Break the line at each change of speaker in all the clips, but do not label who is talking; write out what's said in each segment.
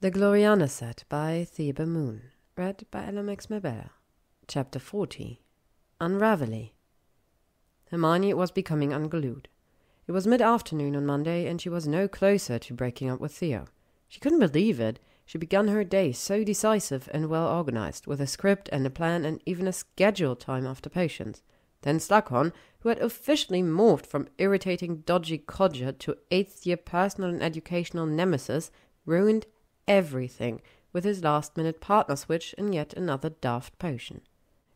The Gloriana set by ThebeMoon. Read by Ella Mabella. Chapter 40. Unraveli. Hermione was becoming unglued. It was mid-afternoon on Monday, and she was no closer to breaking up with Theo. She couldn't believe it. She began her day so decisive and well-organized, with a script and a plan and even a scheduled time after potions. Then Slughorn, who had officially morphed from irritating dodgy codger to eighth-year personal and educational nemesis, ruined everything with his last-minute partner switch and yet another daft potion.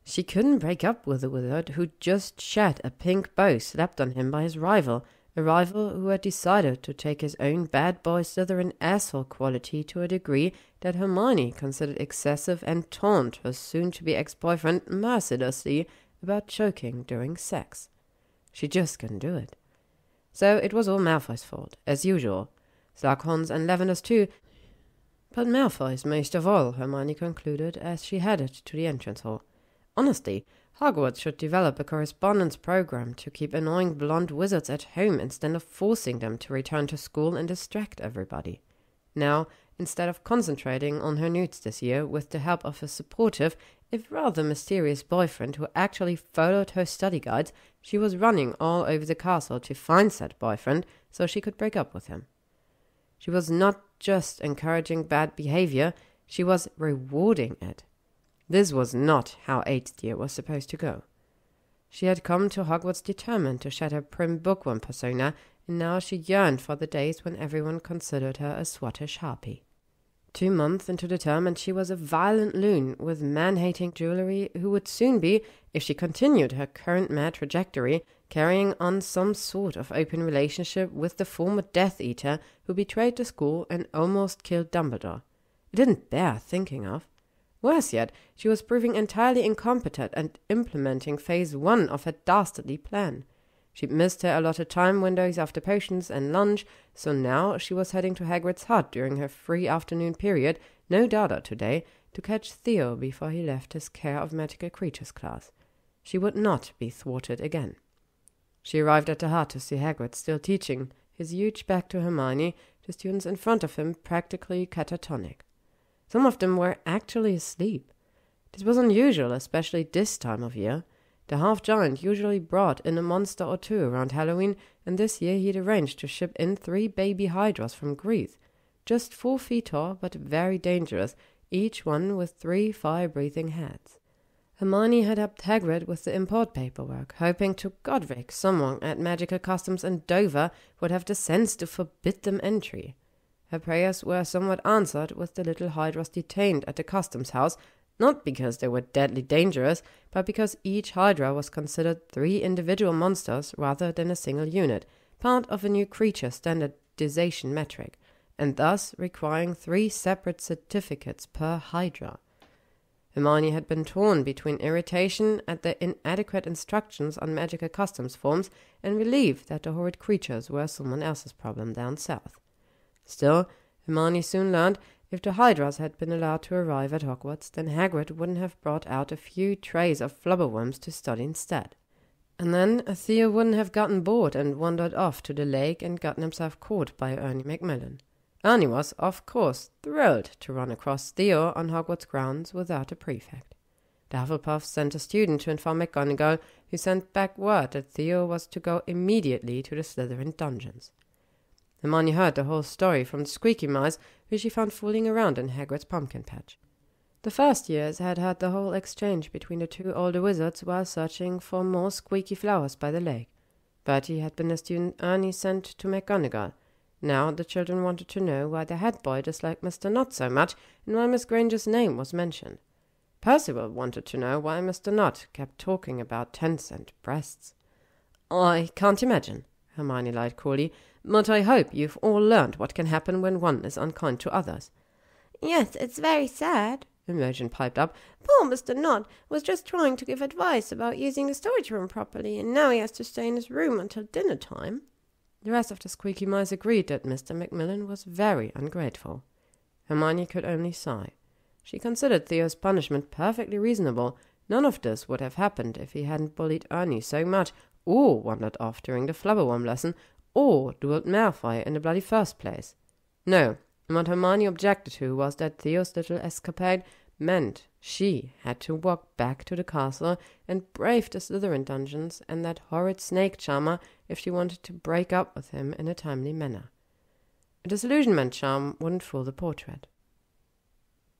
She couldn't break up with the wizard who'd just shed a pink bow slapped on him by his rival, a rival who had decided to take his own bad boy Slytherin asshole quality to a degree that Hermione considered excessive and taunt her soon-to-be ex-boyfriend mercilessly about choking during sex. She just couldn't do it. So it was all Malfoy's fault, as usual. Slughorn's and Lavender's too, but Malfoy's most of all, Hermione concluded as she headed to the entrance hall. Honestly, Hogwarts should develop a correspondence program to keep annoying blonde wizards at home instead of forcing them to return to school and distract everybody. Now, instead of concentrating on her nudes this year with the help of a supportive, if rather mysterious boyfriend who actually followed her study guides, she was running all over the castle to find said boyfriend so she could break up with him. She was not just encouraging bad behavior, she was rewarding it. This was not how 8th year was supposed to go. She had come to Hogwarts determined to shed her prim bookworm persona, and now she yearned for the days when everyone considered her a swattish harpy. 2 months into the term, and she was a violent loon with man-hating jewelry who would soon be, if she continued her current mad trajectory, carrying on some sort of open relationship with the former Death Eater who betrayed the school and almost killed Dumbledore. It didn't bear thinking of. Worse yet, she was proving entirely incompetent at implementing phase 1 of her dastardly plan. She'd missed her allotted time windows after potions and lunch, so now she was heading to Hagrid's hut during her free afternoon period, no data today, to catch Theo before he left his Care of Magical Creatures class. She would not be thwarted again. She arrived at the hut to see Hagrid still teaching, his huge back to Hermione, the students in front of him practically catatonic. Some of them were actually asleep. This was unusual, especially this time of year. The half-giant usually brought in a monster or two around Halloween, and this year he'd arranged to ship in 3 baby hydras from Greece. Just 4 feet tall, but very dangerous, each one with 3 fire-breathing heads. Hermione had helped Hagrid with the import paperwork, hoping to Godric someone at Magical Customs in Dover would have the sense to forbid them entry. Her prayers were somewhat answered with the little hydras detained at the customs house, not because they were deadly dangerous, but because each hydra was considered 3 individual monsters rather than a single unit, part of a new creature standardization metric, and thus requiring 3 separate certificates per hydra. Hermione had been torn between irritation at the inadequate instructions on magical customs forms and relief that the horrid creatures were someone else's problem down south. Still, Hermione soon learned if the hydras had been allowed to arrive at Hogwarts, then Hagrid wouldn't have brought out a few trays of flubberworms to study instead. And then Theo wouldn't have gotten bored and wandered off to the lake and gotten himself caught by Ernie Macmillan. Ernie was, of course, thrilled to run across Theo on Hogwarts grounds without a prefect. The Hufflepuffs sent a student to inform McGonagall, who sent back word that Theo was to go immediately to the Slytherin dungeons. Hermione heard the whole story from the squeaky mice, who she found fooling around in Hagrid's pumpkin patch. The first years had had the whole exchange between the 2 older wizards while searching for more squeaky flowers by the lake. Bertie had been a student Ernie sent to McGonagall. Now the children wanted to know why the head boy disliked Mr. Nott so much and why Miss Granger's name was mentioned. Percival wanted to know why Mr. Nott kept talking about 10-cent breasts. "I can't imagine," Hermione lied coolly, "but I hope you've all learned what can happen when one is unkind to others."
"Yes, it's very sad," Imogen piped up. "Poor Mr. Nott was just trying to give advice about using the storage room properly, and now he has to stay in his room until dinner time."
The rest of the squeaky mice agreed that Mr. Macmillan was very ungrateful. Hermione could only sigh. She considered Theo's punishment perfectly reasonable. None of this would have happened if he hadn't bullied Ernie so much, or wandered off during the flubberworm lesson, or duelled Malfoy in the bloody first place. No, What Hermione objected to was that Theo's little escapade meant she had to walk back to the castle and brave the Slytherin dungeons and that horrid snake charmer if she wanted to break up with him in a timely manner. A disillusionment charm wouldn't fool the portrait.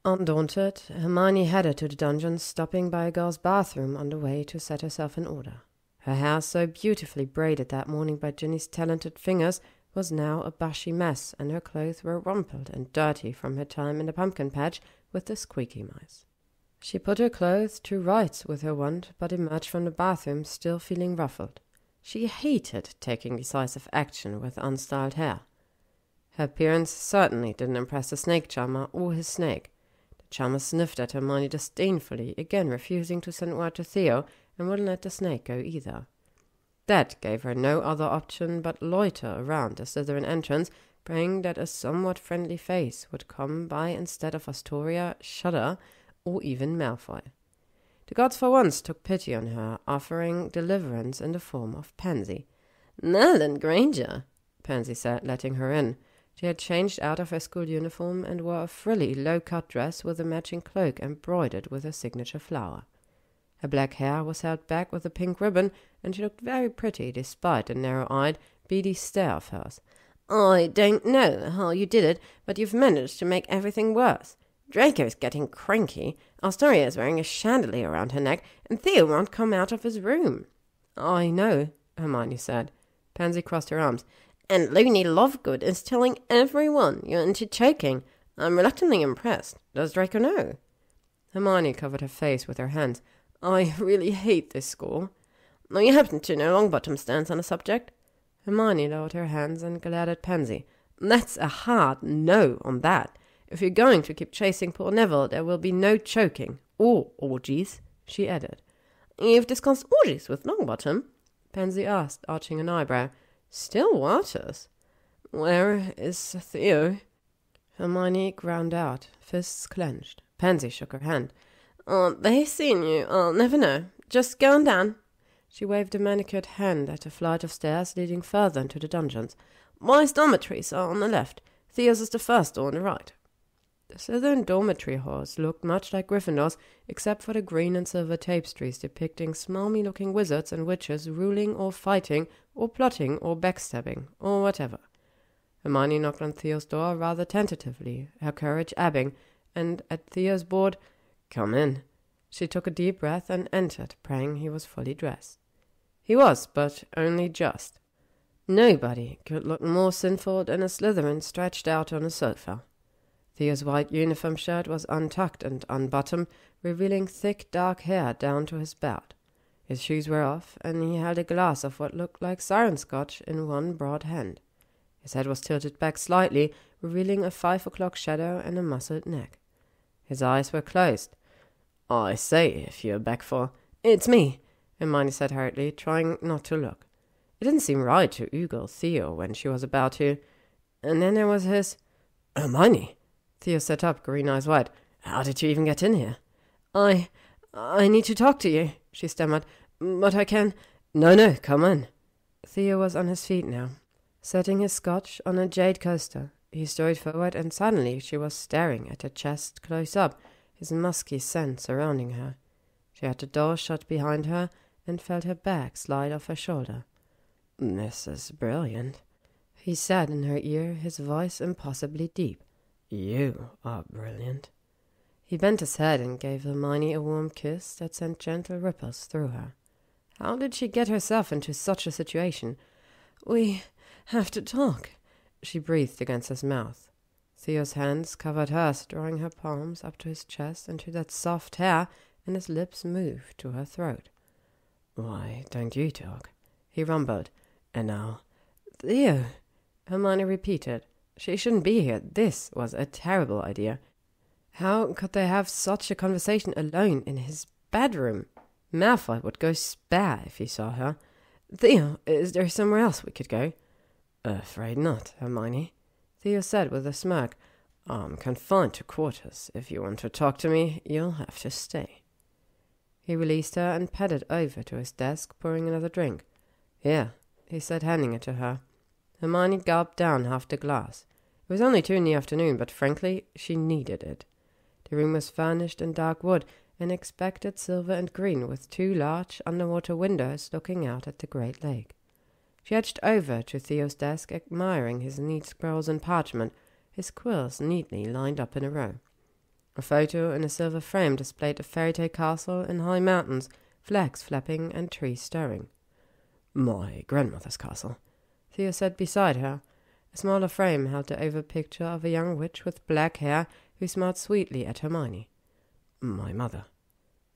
Undaunted, Hermione headed to the dungeons, stopping by a girl's bathroom on the way to set herself in order. Her hair, so beautifully braided that morning by Ginny's talented fingers, was now a bushy mess, and her clothes were rumpled and dirty from her time in the pumpkin patch with the squeaky mice. She put her clothes to rights with her wand, but emerged from the bathroom still feeling ruffled. She hated taking decisive action with unstyled hair. Her appearance certainly didn't impress the snake charmer or his snake. The charmer sniffed at Hermione disdainfully, again refusing to send word to Theo, and wouldn't let the snake go either. That gave her no other option but loiter around the Slytherin entrance, praying that a somewhat friendly face would come by instead of Astoria, Shudder, or even Malfoy. The gods for once took pity on her, offering deliverance in the form of Pansy.
"Now then, Granger,"
Pansy said, letting her in. She had changed out of her school uniform and wore a frilly, low-cut dress with a matching cloak embroidered with her signature flower. Her black hair was held back with a pink ribbon, and she looked very pretty despite the narrow-eyed, beady stare of hers.
"I don't know how you did it, but you've managed to make everything worse. Draco's getting cranky, Astoria is wearing a chandelier around her neck, and Theo won't come out of his room."
"I know," Hermione said. Pansy crossed her arms.
"And Looney Lovegood is telling everyone you're into choking. I'm reluctantly impressed. Does Draco know?"
Hermione covered her face with her hands. "I really hate this school."
"No, you happen to know Longbottom's stance on the subject?"
Hermione lowered her hands and glared at Pansy. "That's a hard no on that. If you're going to keep chasing poor Neville, there will be no choking. Or orgies," she added.
"You've discussed orgies with Longbottom?"
Pansy asked, arching an eyebrow.
"Still waters."
"Where is Theo?" Hermione ground out, fists clenched. Pansy shook her hand.
"Aren't they seeing you? I'll never know. Just go on down."
She waved a manicured hand at a flight of stairs leading further into the dungeons.
"Boys' dormitories are on the left. Theo's is the first door on the right."
The Slytherin dormitory halls looked much like Gryffindor's, except for the green and silver tapestries depicting smarmy-looking wizards and witches ruling or fighting or plotting or backstabbing or whatever. Hermione knocked on Theo's door rather tentatively, her courage ebbing, and at Theo's board, "Come in," she took a deep breath and entered, praying he was fully dressed. He was, but only just. Nobody could look more sinful than a Slytherin stretched out on a sofa. Theo's white uniform shirt was untucked and unbuttoned, revealing thick dark hair down to his belt. His shoes were off, and he held a glass of what looked like siren scotch in one broad hand. His head was tilted back slightly, revealing a 5 o'clock shadow and a muscled neck. His eyes were closed. "I say, if you're back for—" "It's me," Hermione said hurriedly, trying not to look. It didn't seem right to ogle Theo when she was about to. And then there was his— "Hermione!" Theo sat up, green eyes wide. "How did you even get in here?" I need to talk to you," she stammered. "But I can—" No, come in." Theo was on his feet now, setting his scotch on a jade coaster. He strode forward, and suddenly she was staring at her chest close up, his musky scent surrounding her. She had the door shut behind her and felt her bag slide off her shoulder. "This is brilliant," he said in her ear, his voice impossibly deep. "You are brilliant." He bent his head and gave Hermione a warm kiss that sent gentle ripples through her. How did she get herself into such a situation? "We have to talk," she breathed against his mouth. Theo's hands covered hers, drawing her palms up to his chest and to that soft hair, and his lips moved to her throat. "Why don't you talk?" he rumbled. "And now—" "Theo," Hermione repeated. She shouldn't be here. This was a terrible idea. How could they have such a conversation alone in his bedroom? Malfoy would go spare if he saw her. "Theo, is there somewhere else we could go?" "Afraid not, Hermione," Theo said with a smirk. "I'm confined to quarters. If you want to talk to me, you'll have to stay." He released her and padded over to his desk, pouring another drink. "Here," he said, handing it to her. Hermione gulped down half the glass. It was only 2 in the afternoon, but frankly, she needed it. The room was furnished in dark wood, and expected silver and green, with 2 large underwater windows looking out at the Great Lake. She edged over to Theo's desk, admiring his neat scrolls and parchment, his quills neatly lined up in a row. A photo in a silver frame displayed a fairy-tale castle in high mountains, flags flapping and trees stirring. "My grandmother's castle," Theo said beside her. A smaller frame held the oval picture of a young witch with black hair who smiled sweetly at Hermione. "My mother."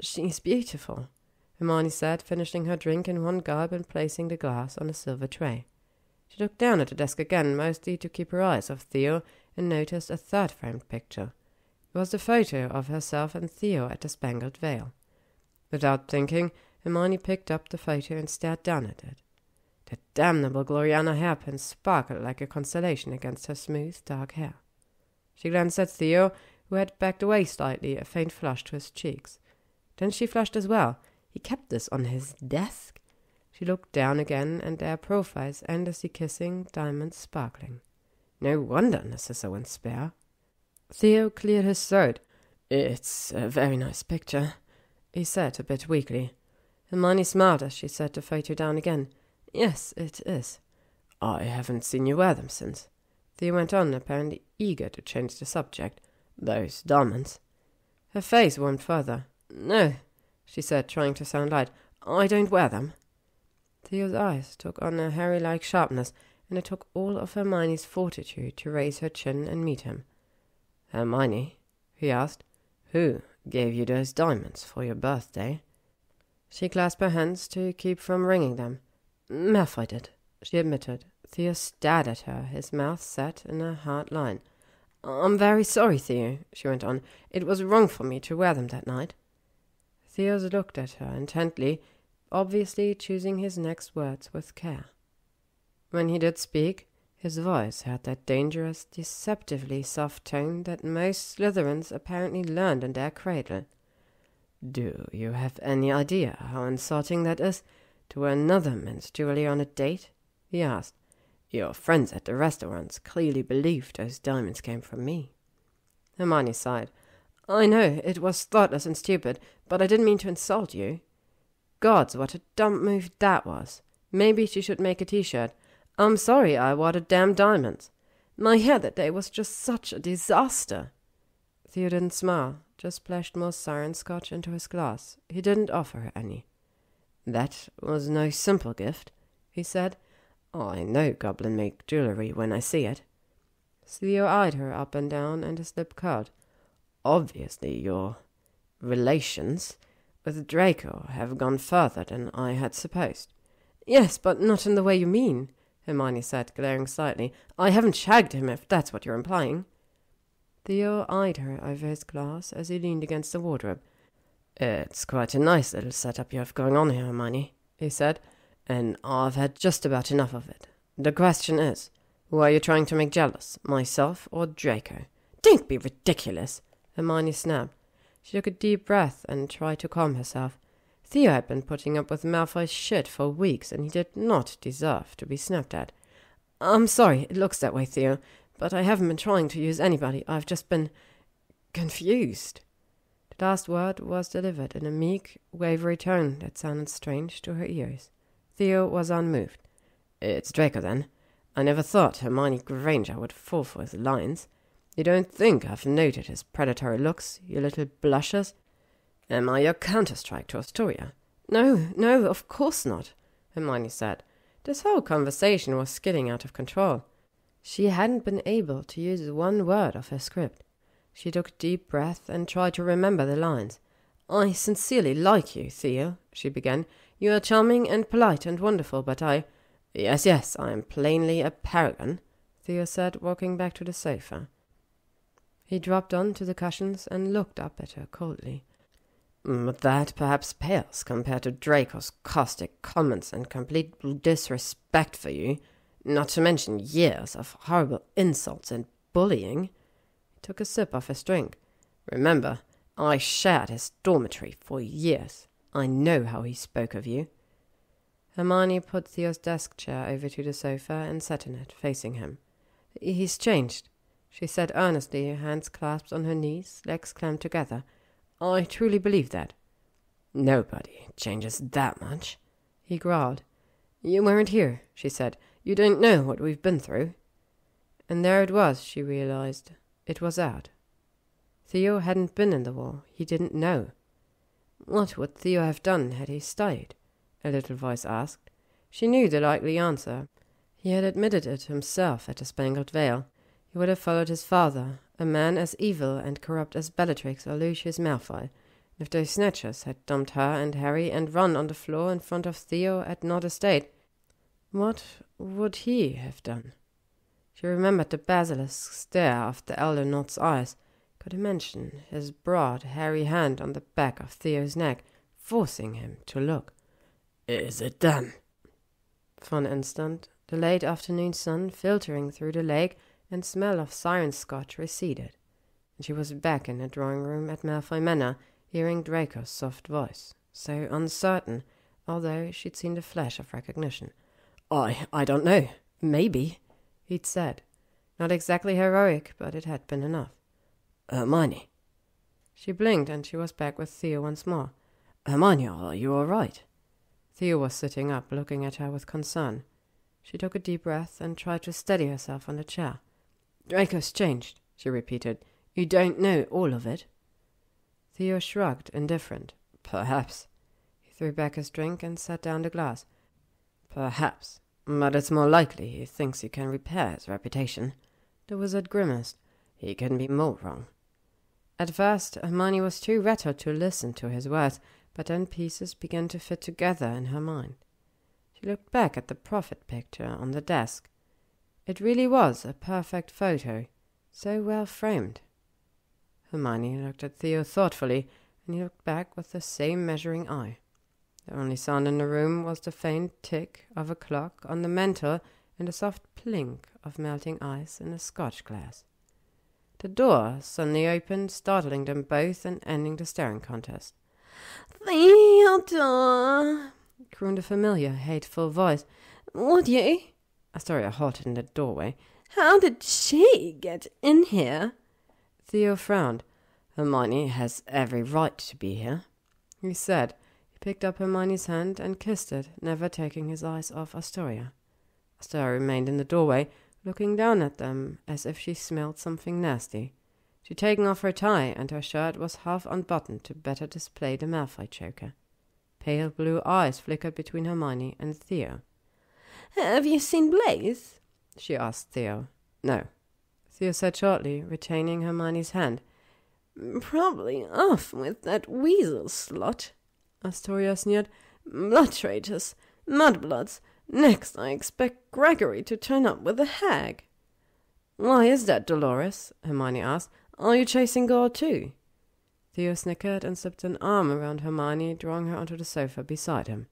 "She's beautiful," Hermione said, finishing her drink in one gulp and placing the glass on a silver tray. She looked down at the desk again, mostly to keep her eyes off Theo, and noticed a third framed picture. It was the photo of herself and Theo at the Spangled Veil. Without thinking, Hermione picked up the photo and stared down at it. The damnable Gloriana hairpin sparkled like a constellation against her smooth, dark hair. She glanced at Theo, who had backed away slightly, a faint flush to his cheeks. Then she flushed as well. He kept this on his desk? She looked down again, and their profiles endlessly kissing, diamonds sparkling. No wonder Narcissa went spare. Theo cleared his throat. "It's a very nice picture," he said a bit weakly. Hermione smiled as she set the photo down again. "Yes, it is." "I haven't seen you wear them since," Theo went on, apparently eager to change the subject. "Those diamonds." Her face warmed further. "No," she said, trying to sound light. "I don't wear them." Theo's eyes took on a Harry-like sharpness, and it took all of Hermione's fortitude to raise her chin and meet him. "Hermione," he asked, "who gave you those diamonds for your birthday?" She clasped her hands to keep from wringing them. "Malfoy did," she admitted. Theo stared at her, his mouth set in a hard line. "I'm very sorry, Theo," she went on. "It was wrong for me to wear them that night." Theo looked at her intently, obviously choosing his next words with care. When he did speak, his voice had that dangerous, deceptively soft tone that most Slytherins apparently learned in their cradle. "Do you have any idea how insulting that is, to wear another man's jewelry on a date?" he asked. "Your friends at the restaurants clearly believed those diamonds came from me." Hermione sighed. "I know, it was thoughtless and stupid, but I didn't mean to insult you." Gods, what a dumb move that was. Maybe she should make a t-shirt. "I'm sorry I wore the damn diamonds. My hair that day was just such a disaster." Theo didn't smile, just splashed more siren scotch into his glass. He didn't offer her any. "That was no simple gift," he said. "I know goblin make jewelry when I see it." Theo eyed her up and down, and his lip curled. "Obviously your relations with Draco have gone further than I had supposed." "Yes, but not in the way you mean," Hermione said, glaring slightly. "I haven't shagged him, if that's what you're implying." Theo eyed her over his glass as he leaned against the wardrobe. "It's quite a nice little setup you have going on here, Hermione," he said, "and I've had just about enough of it. The question is, who are you trying to make jealous, myself or Draco?" "Don't be ridiculous," Hermione snapped. She took a deep breath and tried to calm herself. Theo had been putting up with Malfoy's shit for weeks, and he did not deserve to be snapped at. "I'm sorry it looks that way, Theo, but I haven't been trying to use anybody. I've just been confused." The last word was delivered in a meek, wavery tone that sounded strange to her ears. Theo was unmoved. "It's Draco, then. I never thought Hermione Granger would fall for his lines. You don't think I've noted his predatory looks, you little blushers? Am I your counter-strike to Astoria?" No, of course not," Hermione said. This whole conversation was skidding out of control. She hadn't been able to use one word of her script. She took a deep breath and tried to remember the lines. "I sincerely like you, Theo," she began. "You are charming and polite and wonderful, but I—" Yes, I am plainly a paragon," Theo said, walking back to the sofa. He dropped onto the cushions and looked up at her coldly. "But that perhaps pales compared to Draco's caustic comments and complete disrespect for you, not to mention years of horrible insults and bullying." He took a sip of his drink. "Remember, I shared his dormitory for years. I know how he spoke of you." Hermione put Theo's desk chair over to the sofa and sat in it, facing him. "He's changed," she said earnestly, hands clasped on her knees, legs clamped together. "I truly believe that." "Nobody changes that much," he growled. "You weren't here," she said. "You don't know what we've been through." And there it was, she realized. It was out. Theo hadn't been in the war. He didn't know. What would Theo have done had he stayed? A little voice asked. She knew the likely answer. He had admitted it himself at the Spangled Veil. He would have followed his father, a man as evil and corrupt as Bellatrix or Lucius Malfoy, if those snatchers had dumped her and Harry and Ron on the floor in front of Theo at Nod Estate. What would he have done? She remembered the basilisk stare of the elder Nod's eyes, could imagine his broad, hairy hand on the back of Theo's neck, forcing him to look. "Is it done?" For an instant, the late afternoon sun filtering through the lake and smell of siren scotch receded, and she was back in the drawing-room at Malfoy Manor, hearing Draco's soft voice, so uncertain, although she'd seen the flash of recognition. I don't know. Maybe," he'd said. Not exactly heroic, but it had been enough. "Hermione." She blinked, and she was back with Theo once more. "Hermione, are you all right?" Theo was sitting up, looking at her with concern. She took a deep breath and tried to steady herself on the chair. "Draco's changed," she repeated. "You don't know all of it." Theo shrugged, indifferent. "Perhaps." He threw back his drink and set down the glass. "Perhaps. But it's more likely he thinks he can repair his reputation." The wizard grimaced. "He can be more wrong." At first, Hermione was too rattled to listen to his words, but then pieces began to fit together in her mind. She looked back at the prophet picture on the desk. It really was a perfect photo, so well framed. Hermione looked at Theo thoughtfully, and he looked back with the same measuring eye. The only sound in the room was the faint tick of a clock on the mantel and the soft plink of melting ice in a scotch glass. The door suddenly opened, startling them both and ending the staring contest.
"Theodore,"
crooned a familiar, hateful voice.
"Would you?"
Astoria halted in the doorway.
"How did she get in here?"
Theo frowned. "Hermione has every right to be here," he said. He picked up Hermione's hand and kissed it, never taking his eyes off Astoria. Astoria remained in the doorway, looking down at them as if she smelled something nasty. She'd taken off her tie, and her shirt was half unbuttoned to better display the Malfoy choker. Pale blue eyes flickered between Hermione and Theo.
"Have you seen Blaise?"
she asked Theo. "No," Theo said shortly, retaining Hermione's hand.
"Probably off with that weasel slut," Astoria sneered. "Blood traitors, mudbloods. Next I expect Gregory to turn up with a hag."
"Why is that, Dolores?" Hermione asked. "Are you chasing God too?" Theo snickered and slipped an arm around Hermione, drawing her onto the sofa beside him.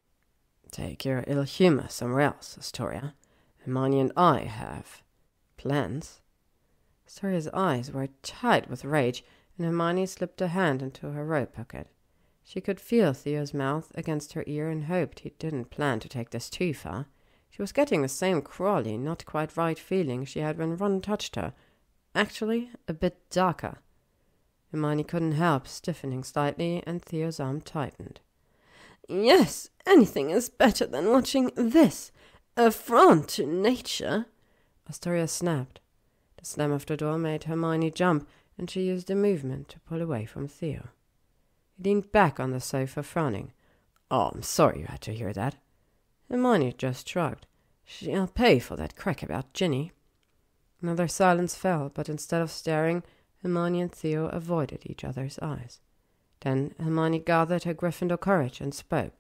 "Take your ill humor somewhere else, Astoria. Hermione and I have plans." Astoria's eyes were tight with rage, and Hermione slipped a hand into her robe pocket. She could feel Theo's mouth against her ear and hoped he didn't plan to take this too far. She was getting the same crawly, not quite right feeling she had when Ron touched her. Actually, a bit darker. Hermione couldn't help stiffening slightly, and Theo's arm tightened.
"Yes, anything is better than watching this. Affront to nature,"
Astoria snapped. The slam of the door made Hermione jump, and she used the movement to pull away from Theo. He leaned back on the sofa, frowning. "Oh, I'm sorry you had to hear that." Hermione just shrugged. "She'll pay for that crack about Ginny." Another silence fell, but instead of staring, Hermione and Theo avoided each other's eyes. Then Hermione gathered her Gryffindor courage and spoke.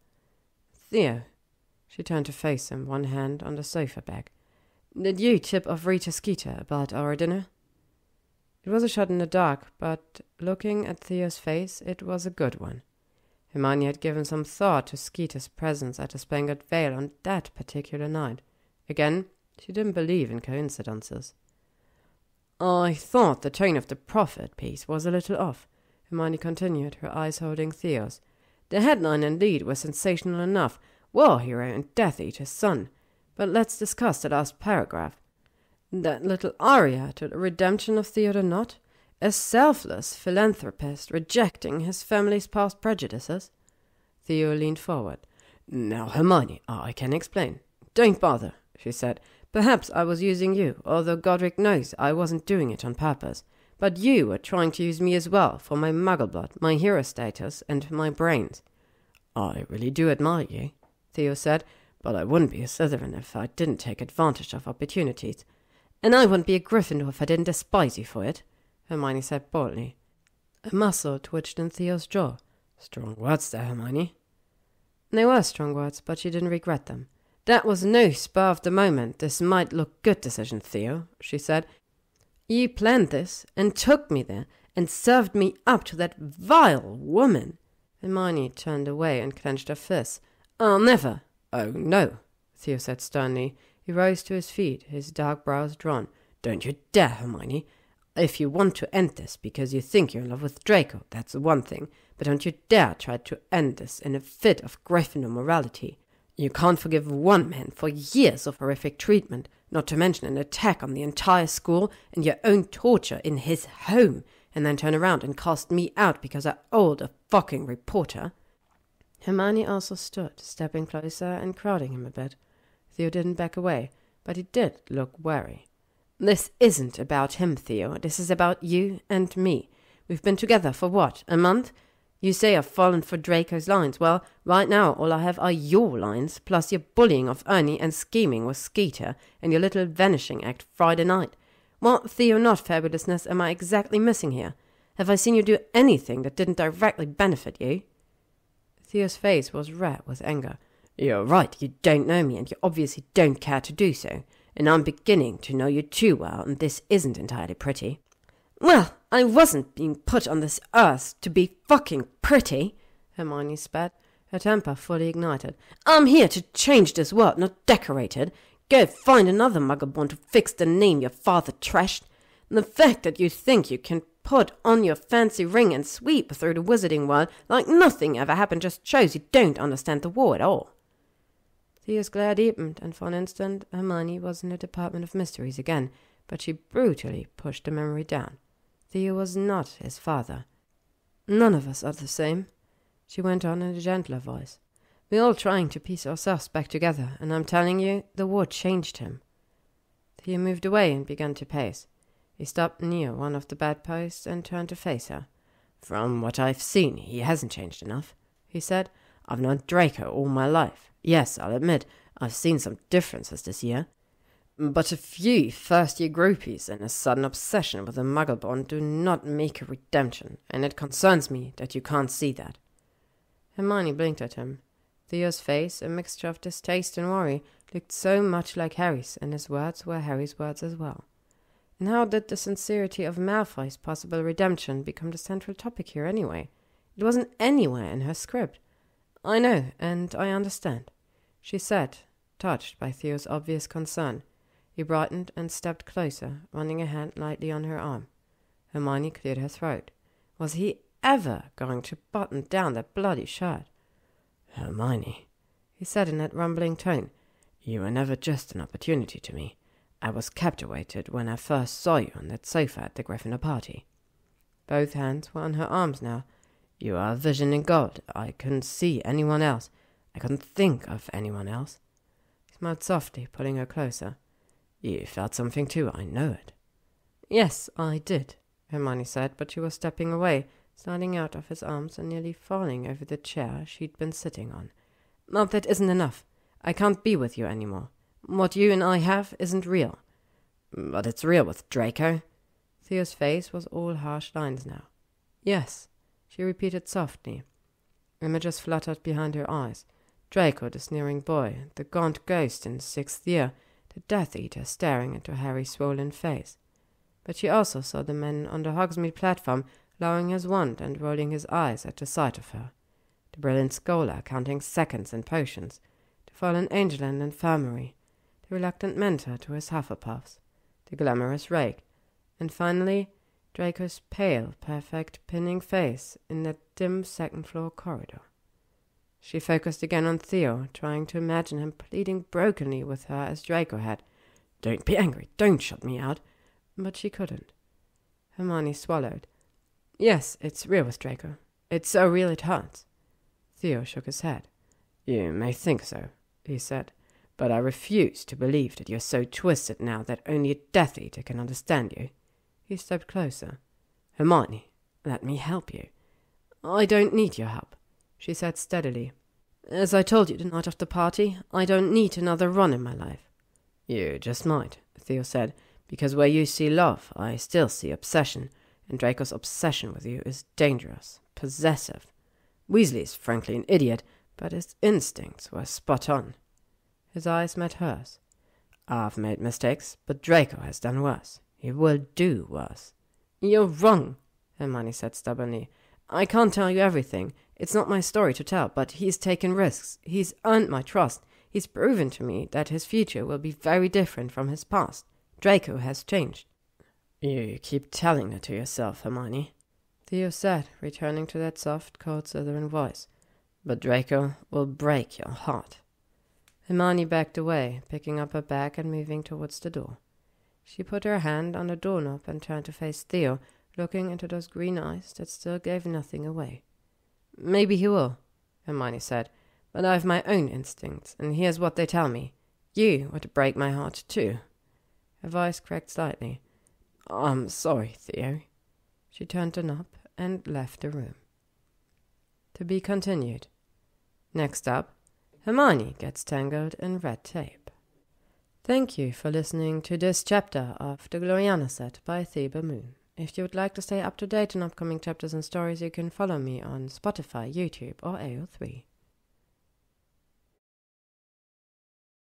"Theo," she turned to face him, one hand on the sofa back. "Did you tip off Rita Skeeter about our dinner?" It was a shot in the dark, but looking at Theo's face, it was a good one. Hermione had given some thought to Skeeter's presence at the Spangled Veil on that particular night. Again, she didn't believe in coincidences. "I thought the tone of the prophet piece was a little off," Hermione continued, her eyes holding Theo's. "The headline and lead were sensational enough, war hero and Death Eater's son. But let's discuss the last paragraph."
That little aria to the redemption of Theodore Nott? A selfless philanthropist rejecting his family's past prejudices?
Theo leaned forward.
Now, Hermione, I can explain. Don't bother, she said. Perhaps I was using you, although Godric knows I wasn't doing it on purpose. But you were trying to use me as well for my muggle blood, my hero status, and my brains. I really do admire you, Theo said, but I wouldn't be a Slytherin if I didn't take advantage of opportunities. And I wouldn't be a Gryffindor if I didn't despise you for it, Hermione said boldly. A muscle twitched in Theo's jaw. Strong words there, Hermione. They were strong words, but she didn't regret them. That was no spur of the moment, this might look good decision, Theo, she said. You planned this, and took me there, and served me up to that vile woman. Hermione turned away and clenched her fists. I'll never. Oh, no, Theo said sternly. He rose to his feet, his dark brows drawn. Don't you dare, Hermione. If you want to end this because you think you're in love with Draco, that's one thing, but don't you dare try to end this in a fit of Gryffindor morality. You can't forgive one man for years of horrific treatment, not to mention an attack on the entire school and your own torture in his home, and then turn around and cast me out because I owed a fucking reporter. Hermione also stood, stepping closer and crowding him a bit. Theo didn't back away, but he did look wary. This isn't about him, Theo. This is about you and me. We've been together for what, a month? You say I've fallen for Draco's lines. Well, right now all I have are your lines, plus your bullying of Ernie and scheming with Skeeter and your little vanishing act Friday night. What Theo Nott fabulousness am I exactly missing here? Have I seen you do anything that didn't directly benefit you? Theo's face was red with anger. You're right, you don't know me, and you obviously don't care to do so. And I'm beginning to know you too well, and this isn't entirely pretty. Well, I wasn't being put on this earth to be fucking pretty, Hermione spat, her temper fully ignited. I'm here to change this world, not decorate it. Go find another muggle-born to fix the name your father trashed. And the fact that you think you can put on your fancy ring and sweep through the wizarding world like nothing ever happened just shows you don't understand the war at all. Theo's glare deepened, and for an instant Hermione was in the Department of Mysteries again, but she brutally pushed the memory down. Theo was not his father. None of us are the same, she went on in a gentler voice. We're all trying to piece ourselves back together, and I'm telling you, the war changed him. Theo moved away and began to pace. He stopped near one of the bedposts and turned to face her. From what I've seen, he hasn't changed enough, he said. I've known Draco all my life. Yes, I'll admit, I've seen some differences this year. But a few first-year groupies and a sudden obsession with a muggle-born do not make a redemption, and it concerns me that you can't see that. Hermione blinked at him. Theo's face, a mixture of distaste and worry, looked so much like Harry's, and his words were Harry's words as well. And how did the sincerity of Malfoy's possible redemption become the central topic here anyway? It wasn't anywhere in her script. I know, and I understand, she said, touched by Theo's obvious concern. He brightened and stepped closer, running a hand lightly on her arm. Hermione cleared her throat. Was he ever going to button down that bloody shirt? Hermione, he said in that rumbling tone, you were never just an opportunity to me. I was captivated when I first saw you on that sofa at the Gryffindor party. Both hands were on her arms now. You are a vision in gold. I couldn't see anyone else. I couldn't think of anyone else. He smiled softly, pulling her closer. You felt something too, I know it. Yes, I did, Hermione said, but she was stepping away, sliding out of his arms and nearly falling over the chair she'd been sitting on. But that isn't enough. I can't be with you anymore. What you and I have isn't real. But it's real with Draco. Theo's face was all harsh lines now. Yes, she repeated softly. Images fluttered behind her eyes. Draco, the sneering boy, the gaunt ghost in 6th year, the Death Eater staring into Harry's swollen face. But she also saw the man on the Hogsmeade platform lowering his wand and rolling his eyes at the sight of her. The brilliant scholar counting seconds and potions. The fallen angel in infirmary. The reluctant mentor to his Hufflepuffs. The glamorous rake. And finally, Draco's pale, perfect, pinning face in that dim second-floor corridor. She focused again on Theo, trying to imagine him pleading brokenly with her as Draco had. Don't be angry. Don't shut me out.
But she couldn't. Hermione swallowed. Yes, it's real with Draco. It's so real it hurts. Theo shook his head.
You may think so, he said, but I refuse to believe that you're so twisted now that only a Death Eater can understand you.
He stepped closer.
Hermione, let me help you.
I don't need your help, she said steadily. As I told you the night of the party, I don't need another run in my life.
You just might, Theo said, because where you see love, I still see obsession, and Draco's obsession with you is dangerous, possessive. Weasley's frankly an idiot, but his instincts were spot on.
His eyes met hers.
I've made mistakes, but Draco has done worse. He will do worse.
You're wrong, Hermione said stubbornly. I can't tell you everything. It's not my story to tell, but he's taken risks. He's earned my trust. He's proven to me that his future will be very different from his past. Draco has changed.
You keep telling it to yourself, Hermione,
Theo said, returning to that soft, cold Slytherin voice.
But Draco will break your heart.
Hermione backed away, picking up her bag and moving towards the door. She put her hand on the doorknob and turned to face Theo, looking into those green eyes that still gave nothing away. Maybe he will, Hermione said, but I have my own instincts, and here's what they tell me. You would break my heart too. Her voice cracked slightly.
I'm sorry, Theo.
She turned the knob and left the room. To be continued. Next up, Hermione gets tangled in red tape. Thank you for listening to this chapter of the Gloriana set by ThebeMoon. If you would like to stay up to date on upcoming chapters and stories, you can follow me on Spotify, YouTube, or AO3.